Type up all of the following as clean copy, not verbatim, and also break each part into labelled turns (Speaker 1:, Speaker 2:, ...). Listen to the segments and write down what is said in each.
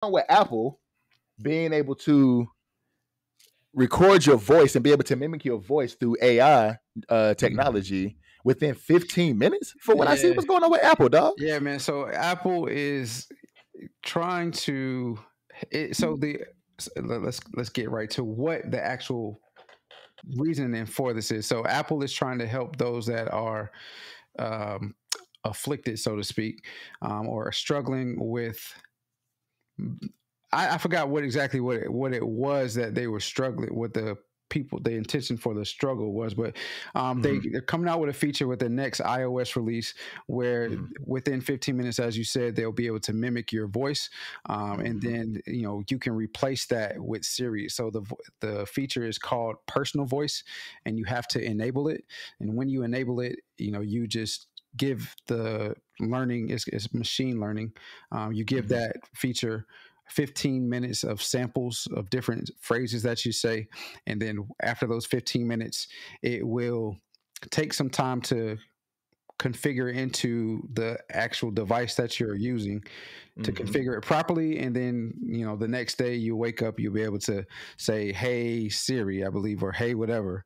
Speaker 1: with Apple being able to record your voice and be able to mimic your voice through AI technology within 15 minutes for what I see.
Speaker 2: Yeah.
Speaker 1: What's going on with Apple, dog?
Speaker 2: Yeah, man. So Apple is trying to. Let's get right to what the actual reasoning for this is. So Apple is trying to help those that are um, afflicted, so to speak, or are struggling with. I forgot what it was that they were struggling with. The intention for the struggle was, but they're coming out with a feature with the next iOS release where within 15 minutes, as you said, they'll be able to mimic your voice, and then you can replace that with Siri. So the feature is called personal voice, and you have to enable it. And when you enable it, you just give the learning, it's machine learning. You give that feature 15 minutes of samples of different phrases that you say. And then after those 15 minutes, it will take some time to configure into the actual device that you're using to configure it properly. And then, the next day you wake up, you'll be able to say, "Hey Siri," I believe, or "Hey, whatever.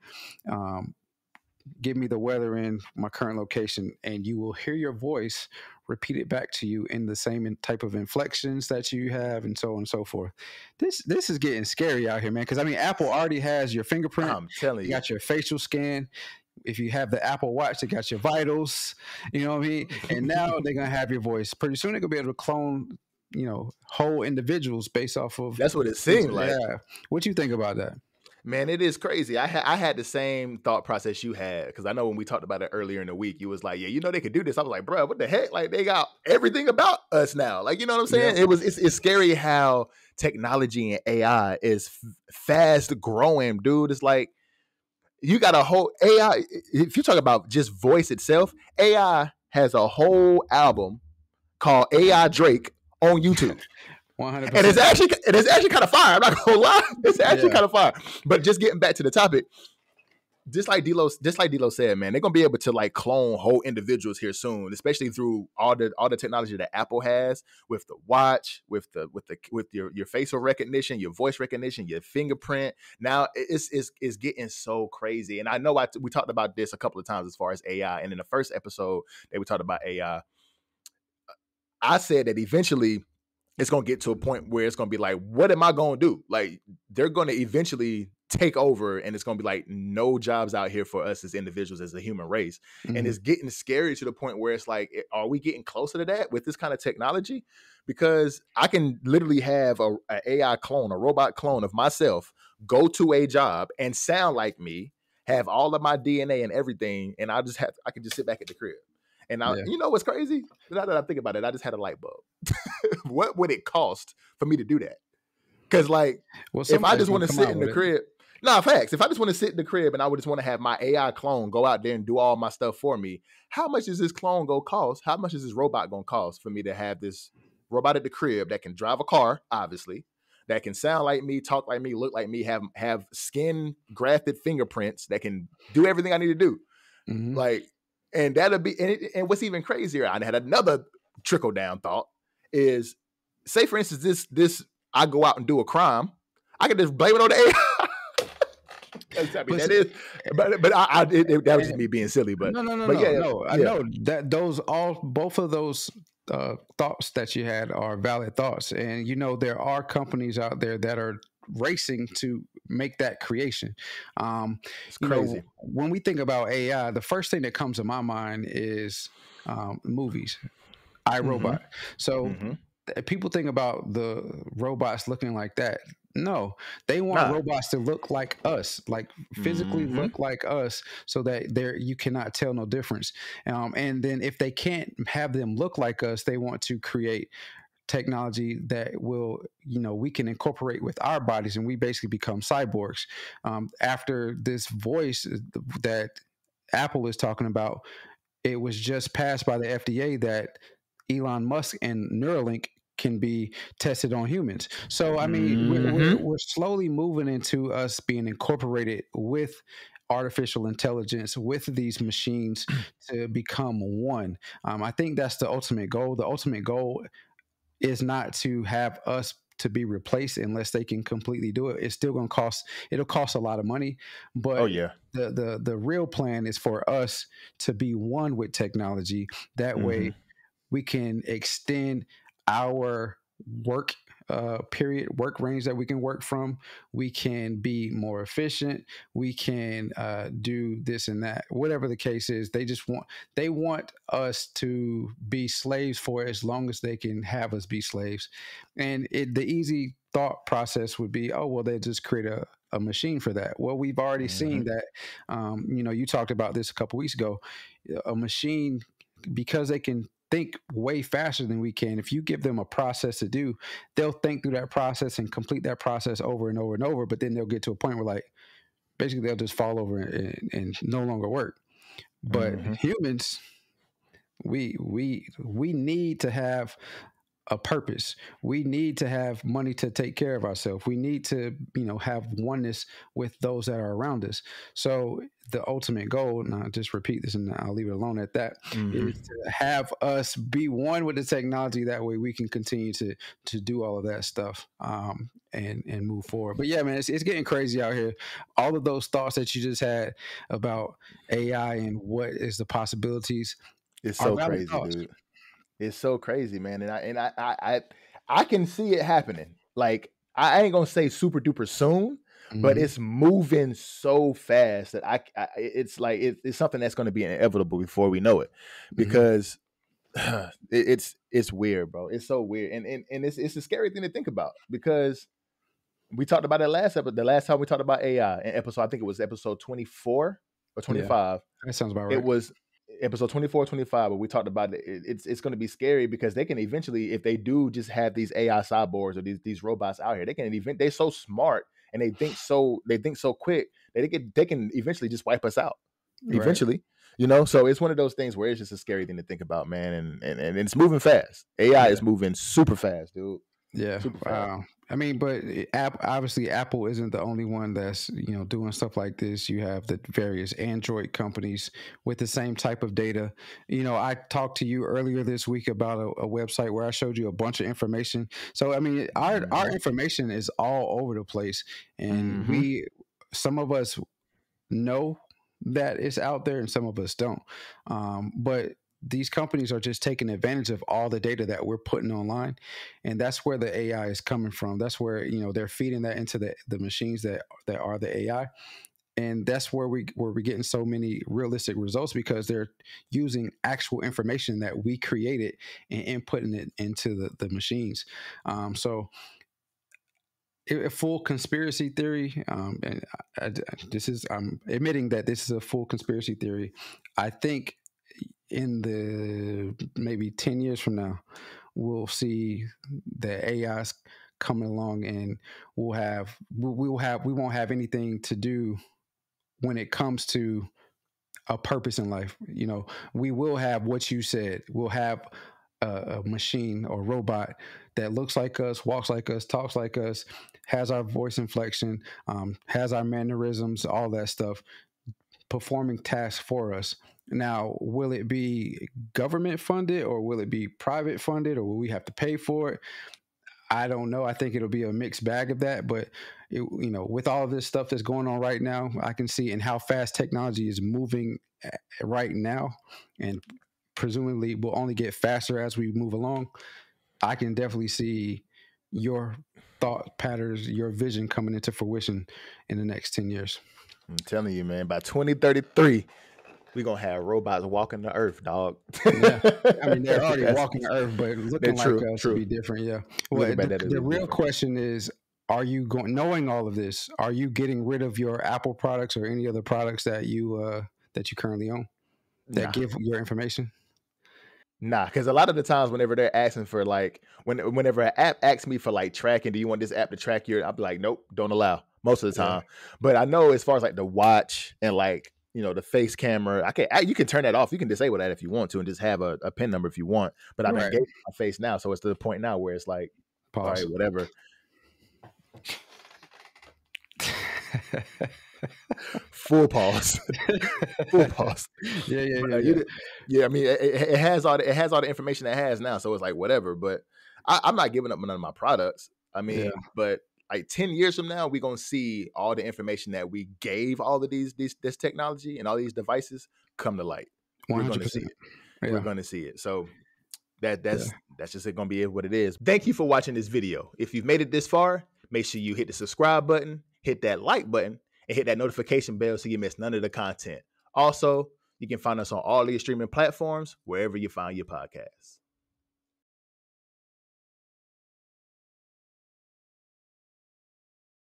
Speaker 2: Give me the weather in my current location," and you will hear your voice repeat it back to you in the same type of inflections that you have, and so on and so forth. This is getting scary out here, man. Because Apple already has your fingerprint.
Speaker 1: I'm telling you,
Speaker 2: got your facial scan. If you have the Apple Watch, they got your vitals. You know what I mean? And now they're gonna have your voice. Pretty soon they're gonna be able to clone, whole individuals based off of.
Speaker 1: That's what it seemed like.
Speaker 2: Yeah. What you think about that?
Speaker 1: Man, it is crazy. I had the same thought process you had, because I know when we talked about it earlier in the week, you was like, "Yeah, they could do this." I was like, "Bro, what the heck? Like, they got everything about us now." Like, you know what I'm saying?
Speaker 2: Yeah.
Speaker 1: It's scary how technology and AI is fast growing, dude. It's like you got a whole AI. If you talk about just voice itself, AI has a whole album called AI Drake on YouTube.
Speaker 2: 100%.
Speaker 1: And it's actually kind of fire. I'm not gonna lie, it's actually kind of fire. But just getting back to the topic, just like D'Lo said, man, they're gonna be able to like clone whole individuals here soon, especially through all the technology that Apple has with the watch, with your facial recognition, your voice recognition, your fingerprint. Now it's getting so crazy. And I know we talked about this a couple of times as far as AI. And in the first episode that we talked about AI, I said that eventually it's going to get to a point where it's going to be like, what am I going to do? Like, they're going to eventually take over, and it's going to be like no jobs out here for us as individuals, as a human race. And it's getting scary to the point where it's like, are we getting closer to that with this kind of technology? Because I can literally have a AI clone, a robot clone of myself, go to a job and sound like me, have all of my DNA and everything, and I can just sit back at the crib. And you know what's crazy? Now that I think about it, I just had a light bulb. What would it cost for me to do that? Because if I just want to sit in the crib, facts. If I just want to sit in the crib and I would just want to have my AI clone go out there and do all my stuff for me, how much is this clone gonna cost? How much is this robot gonna cost for me to have this robot at the crib that can drive a car, obviously, that can sound like me, talk like me, look like me, have skin grafted fingerprints that can do everything I need to do, and that'll be, and what's even crazier, I had another trickle down thought is, say for instance, this I go out and do a crime, I can just blame it on the AI. That was just me being silly, but
Speaker 2: no. I know that both of those thoughts that you had are valid thoughts, and there are companies out there that are racing to make that creation. It's crazy. When we think about AI, the first thing that comes to my mind is movies, iRobot. So people think about the robots looking like that. No, they want robots to look like us, like physically look like us, so that you cannot tell no difference. And then if they can't have them look like us, they want to create technology that will, we can incorporate with our bodies, and we basically become cyborgs. After this voice that Apple is talking about, it was just passed by the FDA that Elon Musk and Neuralink can be tested on humans. So, I mean, we're slowly moving into us being incorporated with artificial intelligence, with these machines, to become one. I think that's the ultimate goal. The ultimate goal is not to have us to be replaced unless they can completely do it. It's still going to cost. It'll cost a lot of money, but
Speaker 1: Oh yeah.
Speaker 2: The real plan is for us to be one with technology. That way, we can extend our work work range that we can work from. We can be more efficient. We can do this and that, whatever the case is. They want us to be slaves for as long as they can have us be slaves. And the easy thought process would be, oh well, they just create a machine for that. Well, we've already seen that. You talked about this a couple weeks ago. A machine, because they can think way faster than we can. If you give them a process to do, they'll think through that process and complete that process over and over and over. But then they'll get to a point where, like, basically they'll just fall over and no longer work. But humans, we need to have a purpose. We need to have money to take care of ourselves. We need to, have oneness with those that are around us. So the ultimate goal, and I'll just repeat this and I'll leave it alone at that, is to have us be one with the technology. That way we can continue to do all of that stuff and move forward. But yeah, man, it's getting crazy out here. All of those thoughts that you just had about AI and what is the possibilities.
Speaker 1: It's so crazy, dude. It's so crazy, man. And I can see it happening. Like, I ain't gonna say super duper soon, but it's moving so fast that it's like it's something that's going to be inevitable before we know it, because it's weird, bro. It's so weird, and it's a scary thing to think about, because we talked about it last episode. The last time we talked about AI in episode, I think it was episode 24 or 25.
Speaker 2: Yeah, that sounds about right.
Speaker 1: It was episode 24, 25, but we talked about it. It's going to be scary, because they can eventually, if they do just have these AI cyborgs or these robots out here, they're so smart and they think so quick that they can eventually just wipe us out. Eventually, so it's one of those things where it's just a scary thing to think about, man. And it's moving fast. AI is moving super fast, dude.
Speaker 2: Yeah. Wow. I mean, but obviously Apple isn't the only one that's, doing stuff like this. You have the various Android companies with the same type of data. I talked to you earlier this week about a website where I showed you a bunch of information. So, I mean, our information is all over the place, and some of us know that it's out there and some of us don't. But these companies are just taking advantage of all the data that we're putting online. And that's where the AI is coming from. That's where, they're feeding that into the machines that are the AI. And that's where we're getting so many realistic results, because they're using actual information that we created and inputting it into the machines. So a full conspiracy theory, and I'm admitting that this is a full conspiracy theory. I think in the maybe 10 years from now, we'll see the AIs coming along, and we won't have anything to do when it comes to a purpose in life. We will have what you said. We'll have a machine or robot that looks like us, walks like us, talks like us, has our voice inflection, has our mannerisms, all that stuff, performing tasks for us. Now, will it be government funded, or will it be private funded, or will we have to pay for it? I don't know. I think it'll be a mixed bag of that. But, with all of this stuff that's going on right now, I can see in how fast technology is moving right now, and presumably will only get faster as we move along. I can definitely see your thought patterns, your vision coming into fruition in the next 10 years.
Speaker 1: I'm telling you, man, by 2033, we're going to have robots walking the earth, dog.
Speaker 2: Yeah. I mean, they're already walking the earth, but looking like us would be different. Yeah. Well, the real question is, are you knowing all of this, are you getting rid of your Apple products or any other products that you currently own that give your information?
Speaker 1: Nah, because a lot of the times whenever they're asking for, like, whenever an app asks me for, like, tracking, do you want this app to track your, I'll be like, nope, don't allow, most of the time. But I know as far as like the watch and like, the face camera, you can turn that off. You can disable that if you want to and just have a PIN number if you want. But I'm engaged with my face now, so it's to the point now where it's like, all right, whatever. Full pause. Full pause. Yeah. I mean, it has all the information it has now, so it's like whatever. But I'm not giving up none of my products. I mean, but like 10 years from now, we're going to see all the information that we gave all of this technology and all these devices come to light.
Speaker 2: 100%.
Speaker 1: We're going to see it.
Speaker 2: Yeah.
Speaker 1: We're going to see it. So that's just going to be what it is. Thank you for watching this video. If you've made it this far, make sure you hit the subscribe button, hit that like button, and hit that notification bell so you miss none of the content. Also, you can find us on all your streaming platforms, wherever you find your podcasts.